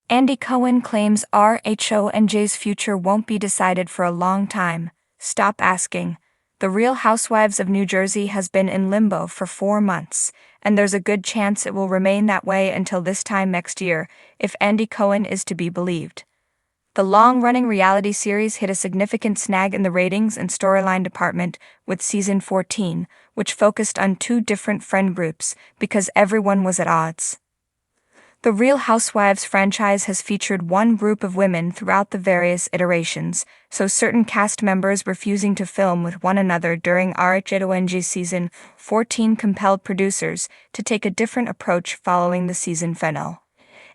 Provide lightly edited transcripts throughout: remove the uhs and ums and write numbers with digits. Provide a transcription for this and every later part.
Andy Cohen claims RHONJ's future won't be decided for a long time. Stop asking. The Real Housewives of New Jersey has been in limbo for 4 months, and there's a good chance it will remain that way until this time next year, if Andy Cohen is to be believed. The long-running reality series hit a significant snag in the ratings and storyline department with season 14, which focused on 2 different friend groups because everyone was at odds. The Real Housewives franchise has featured one group of women throughout the various iterations, so certain cast members refusing to film with one another during RHONJ season 14 compelled producers to take a different approach following the season finale.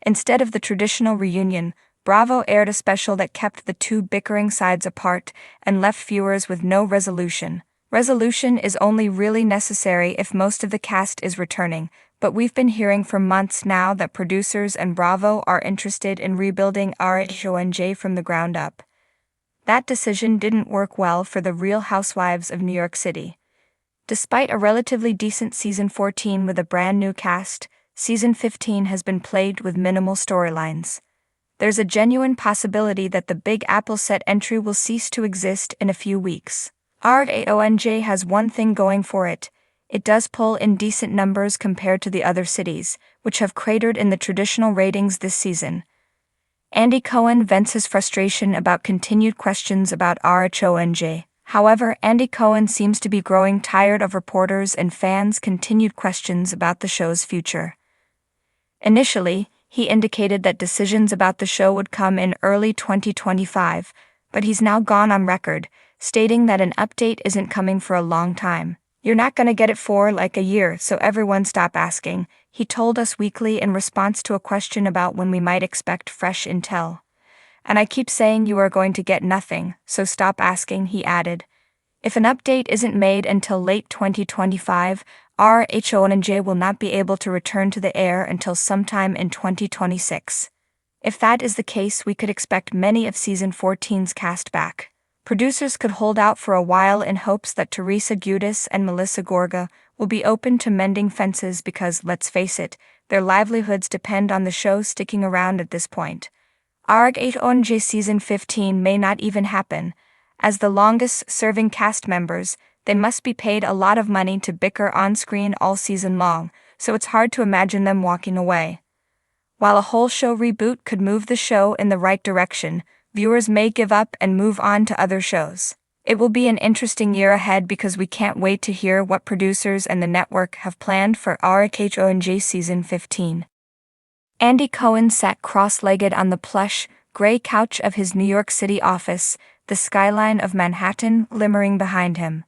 Instead of the traditional reunion, Bravo aired a special that kept the 2 bickering sides apart and left viewers with no resolution. Resolution is only really necessary if most of the cast is returning, but we've been hearing for months now that producers and Bravo are interested in rebuilding RHONJ from the ground up. That decision didn't work well for the Real Housewives of New York City. Despite a relatively decent season 14 with a brand new cast, season 15 has been plagued with minimal storylines. There's a genuine possibility that the Big Apple set entry will cease to exist in a few weeks. RHONJ has one thing going for it. It does pull in decent numbers compared to the other cities, which have cratered in the traditional ratings this season. Andy Cohen vents his frustration about continued questions about RHONJ. However, Andy Cohen seems to be growing tired of reporters and fans' continued questions about the show's future. Initially, he indicated that decisions about the show would come in early 2025, but he's now gone on record, stating that an update isn't coming for a long time. "You're not gonna get it for like a year, so everyone stop asking," he told Us Weekly in response to a question about when we might expect fresh intel. "And I keep saying you are going to get nothing, so stop asking," he added. If an update isn't made until late 2025, RHONJ will not be able to return to the air until sometime in 2026. If that is the case, we could expect many of season 14's cast back. Producers could hold out for a while in hopes that Teresa Giudice and Melissa Gorga will be open to mending fences because, let's face it, their livelihoods depend on the show sticking around at this point. RHONJ season 15 may not even happen. As the longest-serving cast members, they must be paid a lot of money to bicker on-screen all season long, so it's hard to imagine them walking away. While a whole show reboot could move the show in the right direction, viewers may give up and move on to other shows. It will be an interesting year ahead because we can't wait to hear what producers and the network have planned for RHONJ season 15. Andy Cohen sat cross-legged on the plush, gray couch of his New York City office, the skyline of Manhattan glimmering behind him.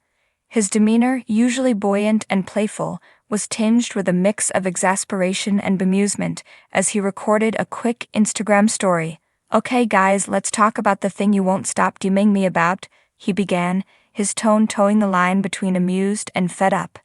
His demeanor, usually buoyant and playful, was tinged with a mix of exasperation and bemusement as he recorded a quick Instagram story. "Okay guys, let's talk about the thing you won't stop DMing me about," he began, his tone towing the line between amused and fed up.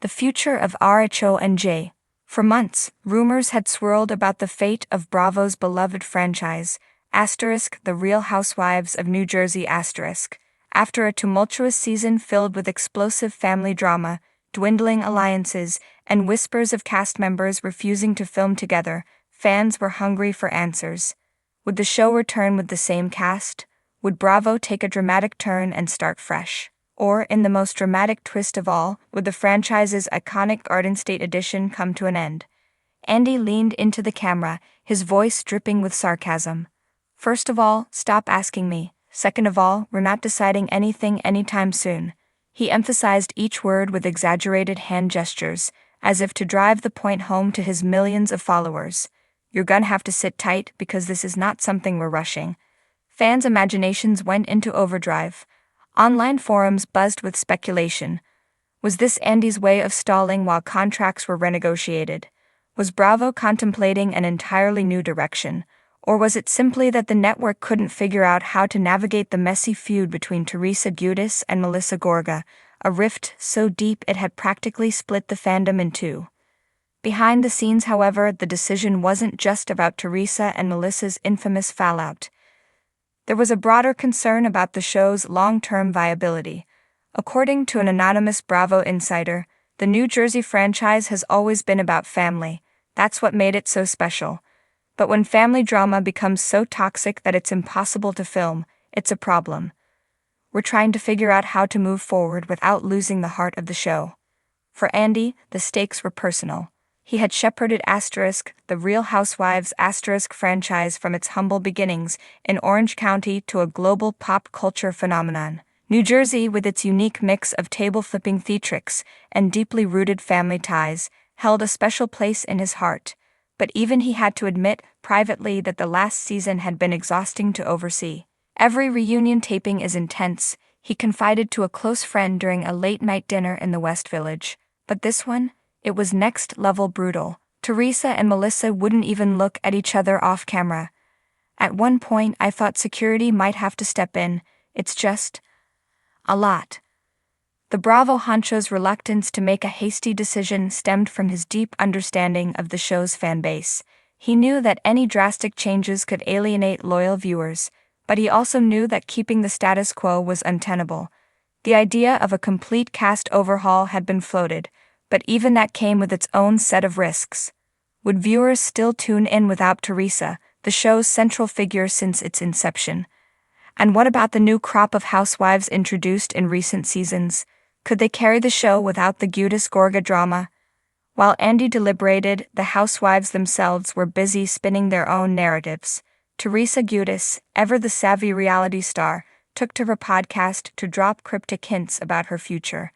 The future of RHONJ. For months, rumors had swirled about the fate of Bravo's beloved franchise, *The Real Housewives of New Jersey*. After a tumultuous season filled with explosive family drama, dwindling alliances, and whispers of cast members refusing to film together, fans were hungry for answers. Would the show return with the same cast? Would Bravo take a dramatic turn and start fresh? Or, in the most dramatic twist of all, would the franchise's iconic Garden State edition come to an end? Andy leaned into the camera, his voice dripping with sarcasm. "First of all, stop asking me. Second of all, we're not deciding anything anytime soon." He emphasized each word with exaggerated hand gestures, as if to drive the point home to his millions of followers. "You're gonna have to sit tight because this is not something we're rushing." Fans' imaginations went into overdrive. Online forums buzzed with speculation. Was this Andy's way of stalling while contracts were renegotiated? Was Bravo contemplating an entirely new direction? Or was it simply that the network couldn't figure out how to navigate the messy feud between Teresa Giudice and Melissa Gorga, a rift so deep it had practically split the fandom in two? Behind the scenes, however, the decision wasn't just about Teresa and Melissa's infamous fallout. There was a broader concern about the show's long-term viability. According to an anonymous Bravo insider, the New Jersey franchise has always been about family. That's what made it so special. But when family drama becomes so toxic that it's impossible to film, it's a problem. We're trying to figure out how to move forward without losing the heart of the show. For Andy, the stakes were personal. He had shepherded the Real Housewives franchise from its humble beginnings in Orange County to a global pop culture phenomenon. New Jersey, with its unique mix of table-flipping theatrics and deeply rooted family ties, held a special place in his heart. But even he had to admit privately that the last season had been exhausting to oversee. Every reunion taping is intense, he confided to a close friend during a late-night dinner in the West Village. But this one? It was next-level brutal. Teresa and Melissa wouldn't even look at each other off-camera. At one point, I thought security might have to step in. It's just a lot. The Bravo honcho's reluctance to make a hasty decision stemmed from his deep understanding of the show's fan base. He knew that any drastic changes could alienate loyal viewers, but he also knew that keeping the status quo was untenable. The idea of a complete cast overhaul had been floated, but even that came with its own set of risks. Would viewers still tune in without Teresa, the show's central figure since its inception? And what about the new crop of housewives introduced in recent seasons? Could they carry the show without the Giudice Gorga drama? While Andy deliberated, the housewives themselves were busy spinning their own narratives. Teresa Giudice, ever the savvy reality star, took to her podcast to drop cryptic hints about her future.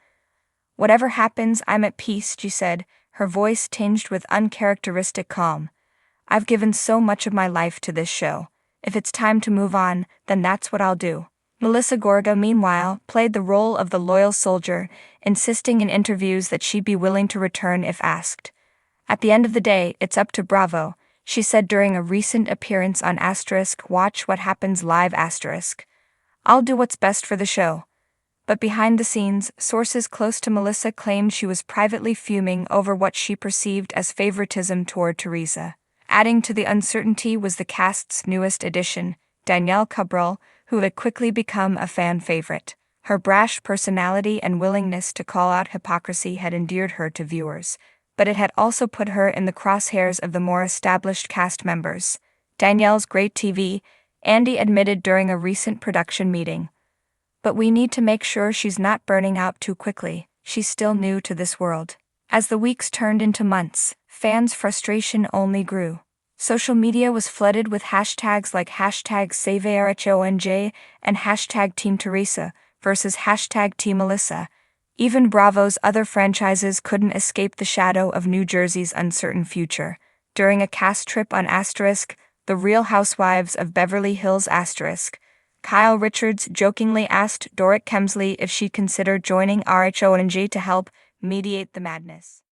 "Whatever happens, I'm at peace," she said, her voice tinged with uncharacteristic calm. "I've given so much of my life to this show. If it's time to move on, then that's what I'll do." Melissa Gorga, meanwhile, played the role of the loyal soldier, insisting in interviews that she'd be willing to return if asked. "At the end of the day, it's up to Bravo," she said during a recent appearance on Watch What Happens Live. "I'll do what's best for the show." But behind the scenes, sources close to Melissa claimed she was privately fuming over what she perceived as favoritism toward Teresa. Adding to the uncertainty was the cast's newest addition, Danielle Cabral, who had quickly become a fan favorite. Her brash personality and willingness to call out hypocrisy had endeared her to viewers, but it had also put her in the crosshairs of the more established cast members. "Danielle's great TV," Andy admitted during a recent production meeting. "But we need to make sure she's not burning out too quickly. She's still new to this world." As the weeks turned into months, fans' frustration only grew. Social media was flooded with hashtags like #SaveRHONJ and #TeamTeresa versus #TeamMelissa. Even Bravo's other franchises couldn't escape the shadow of New Jersey's uncertain future. During a cast trip on The Real Housewives of Beverly Hills Kyle Richards jokingly asked Doric Kemsley if she'd consider joining RHONJ to help mediate the madness.